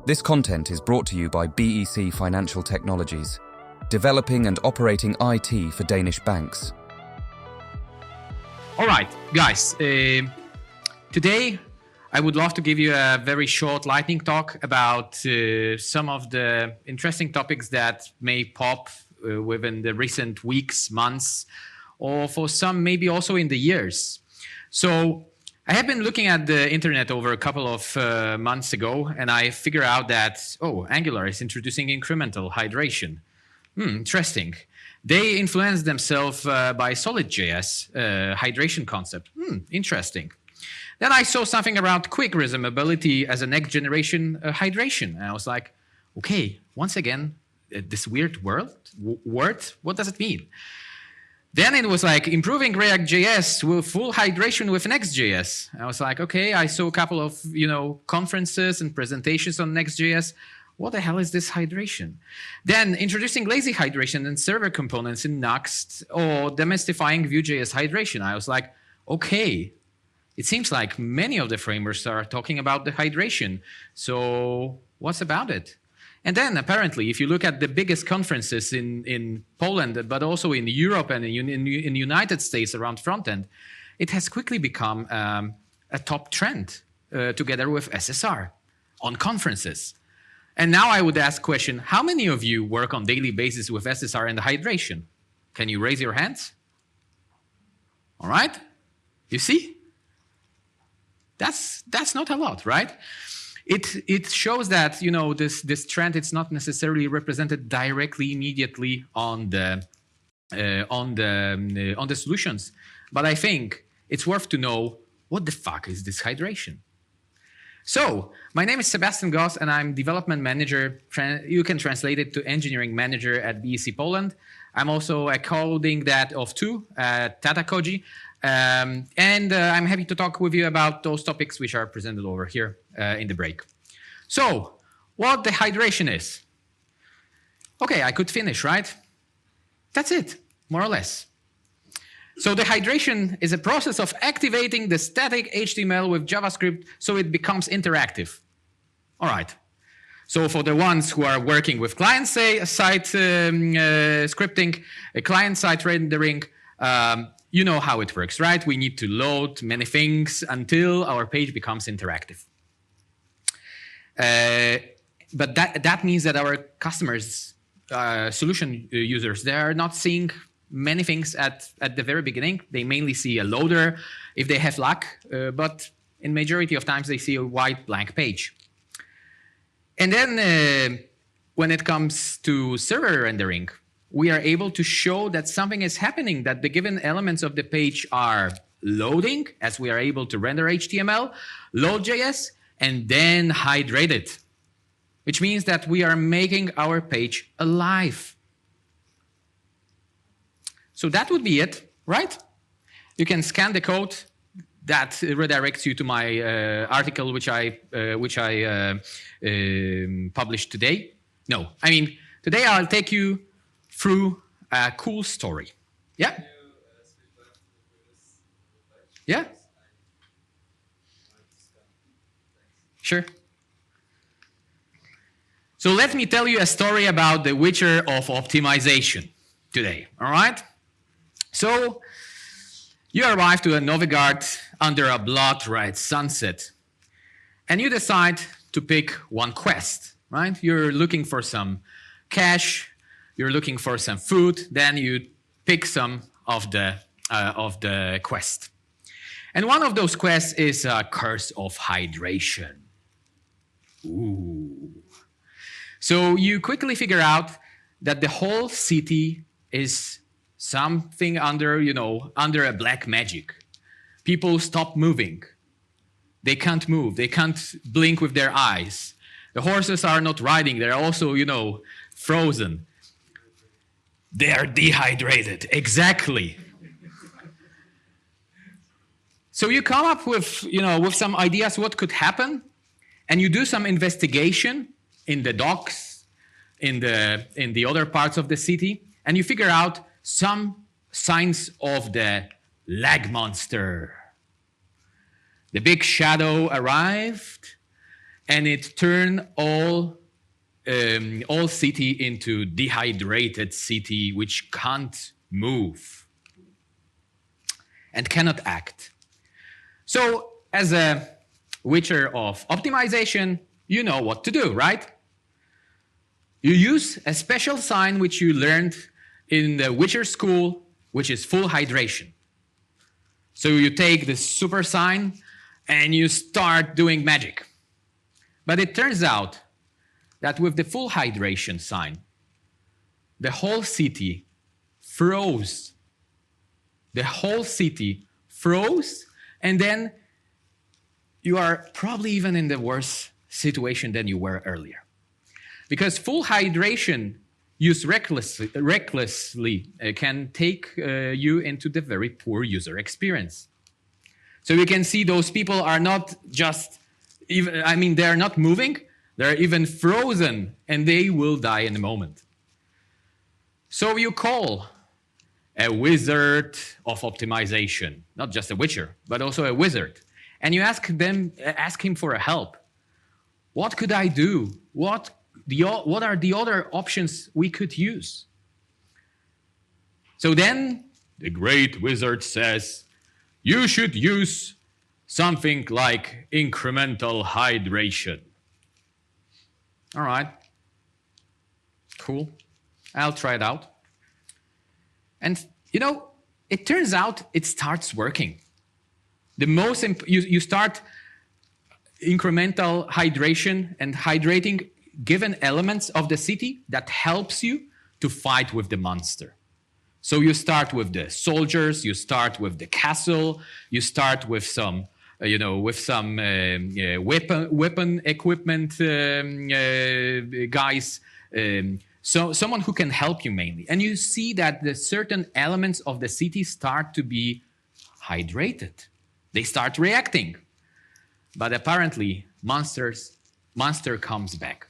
This content is brought to you by BEC Financial Technologies, developing and operating IT for Danish banks. All right, guys, today I would love to give you a very short lightning talk about some of the interesting topics that may pop within the recent weeks, months, or for some maybe also in the years. So I have been looking at the internet over a couple of months ago, and I figure out that, Angular is introducing incremental hydration. Interesting. They influence themselves by SolidJS hydration concept. Interesting. Then I saw something about quick resumability as a next generation hydration. And I was like, okay, once again, this weird word, what does it mean? Then it was like improving React.js with full hydration with Next.js. I was like, okay, I saw a couple of conferences and presentations on Next.js. What the hell is this hydration? Then introducing lazy hydration and server components in Nuxt or demystifying Vue.js hydration. I was like, okay, it seems like many of the frameworks are talking about the hydration. So what's about it? And then apparently, if you look at the biggest conferences in Poland, but also in Europe and in the United States around frontend, it has quickly become a top trend together with SSR on conferences. And now I would ask question, how many of you work on daily basis with SSR and hydration? Can you raise your hands? All right, you see? That's not a lot, right? It shows that this trend it's not necessarily represented directly immediately on the solutions, but I think it's worth to know what the fuck is this hydration. So my name is Sebastian and I'm development manager. You can translate it to engineering manager at BEC Poland. I'm also a coding that of two at Tata Koji. And I'm happy to talk with you about those topics which are presented over here in the break. So, what the hydration is. Okay, I could finish, right? That's it, more or less. So the hydration is a process of activating the static HTML with JavaScript so it becomes interactive. All right. So for the ones who are working with client-side scripting, client-side rendering, you know how it works, right? We need to load many things until our page becomes interactive. But that means that our customers, solution users, they are not seeing many things at the very beginning. They mainly see a loader if they have luck, but in majority of times they see a white blank page. And then when it comes to server rendering, we are able to show that something is happening, that the given elements of the page are loading, as we are able to render HTML, load JS, and then hydrate it, which means that we are making our page alive. So that would be it, right? You can scan the code. That redirects you to my article, which I published today. No, I mean, today I'll take you through a cool story. Yeah? Yeah? Sure. So let me tell you a story about the Witcher of optimization today, all right? So you arrive to a Novigard under a blood-red sunset, and you decide to pick one quest, right? You're looking for some cash, you're looking for some food, then you pick some of the quest. And one of those quests is a Curse of Hydration. Ooh. So you quickly figure out that the whole city is something under a black magic. People stop moving. They can't move. They can't blink with their eyes. The horses are not riding. They're also, frozen. They are dehydrated. Exactly. So you come up with, with some ideas what could happen, and you do some investigation in the docks, in the other parts of the city, and you figure out some signs of the lag monster. The big shadow arrived, and it turned all city into dehydrated city which can't move and cannot act. So as a witcher of optimization, you know what to do, right? You use a special sign which you learned in the Witcher school, which is full hydration. So you take this super sign and you start doing magic. But it turns out that with the full hydration sign, the whole city froze. The whole city froze, and then you are probably even in the worse situation than you were earlier. Because full hydration used recklessly can take you into the very poor user experience. So you can see those people are not just, they're not moving, they're even frozen, and they will die in a moment. So you call a wizard of optimization, not just a witcher, but also a wizard. And you ask him for a help. What could I do? What are the other options we could use? So then the great wizard says, you should use something like incremental hydration. All right, cool. I'll try it out. And it turns out it starts working. You start incremental hydration and hydrating given elements of the city that helps you to fight with the monster. So you start with the soldiers, you start with the castle, you start with some, weapon equipment guys. So someone who can help you mainly. And you see that the certain elements of the city start to be hydrated. They start reacting. But apparently, monster comes back.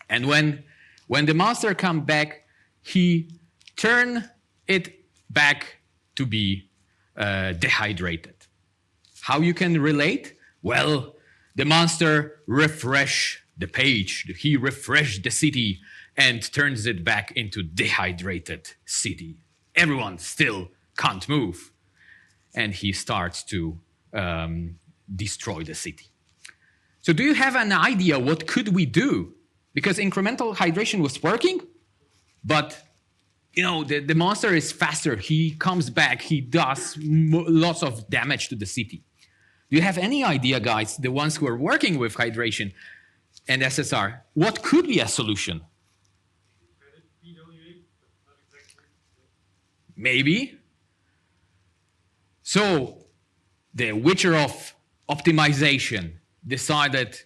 And when the monster comes back, he turns it back to be dehydrated. How you can relate? Well, the monster refreshed the page. He refreshed the city and turns it back into dehydrated city. Everyone still can't move. And he starts to destroy the city. So do you have an idea what could we do? Because incremental hydration was working, but the monster is faster. He comes back. He does lots of damage to the city. Do you have any idea, guys, the ones who are working with hydration and SSR, what could be a solution? Maybe. So the Witcher of optimization decided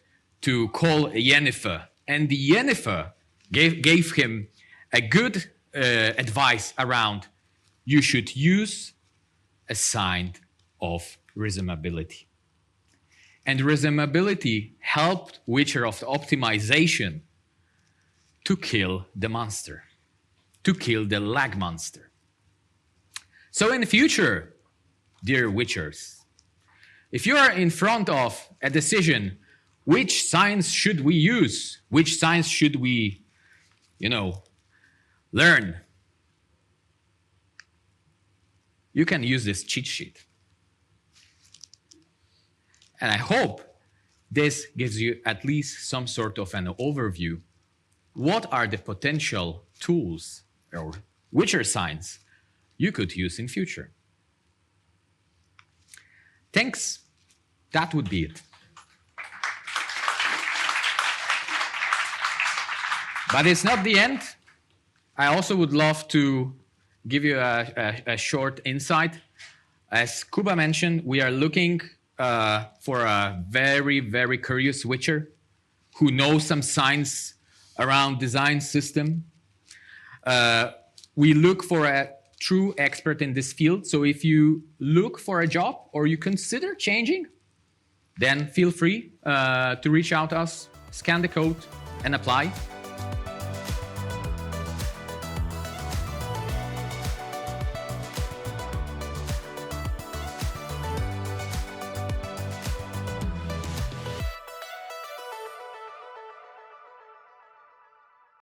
to call Yennefer, and the Yennefer gave him a good advice around you should use a sign of reasonability. And reasonability helped Witcher of optimization to kill the monster, to kill the lag monster. So in the future, dear Witchers, if you are in front of a decision, which signs should we use? Which signs should we, learn? You can use this cheat sheet. And I hope this gives you at least some sort of an overview. What are the potential tools or Witcher signs you could use in future? Thanks. That would be it. But it's not the end. I also would love to give you a short insight. As Kuba mentioned, we are looking for a very, very curious Witcher who knows some science around design system. We look for a true expert in this field. So if you look for a job or you consider changing, then feel free to reach out to us, scan the code, and apply.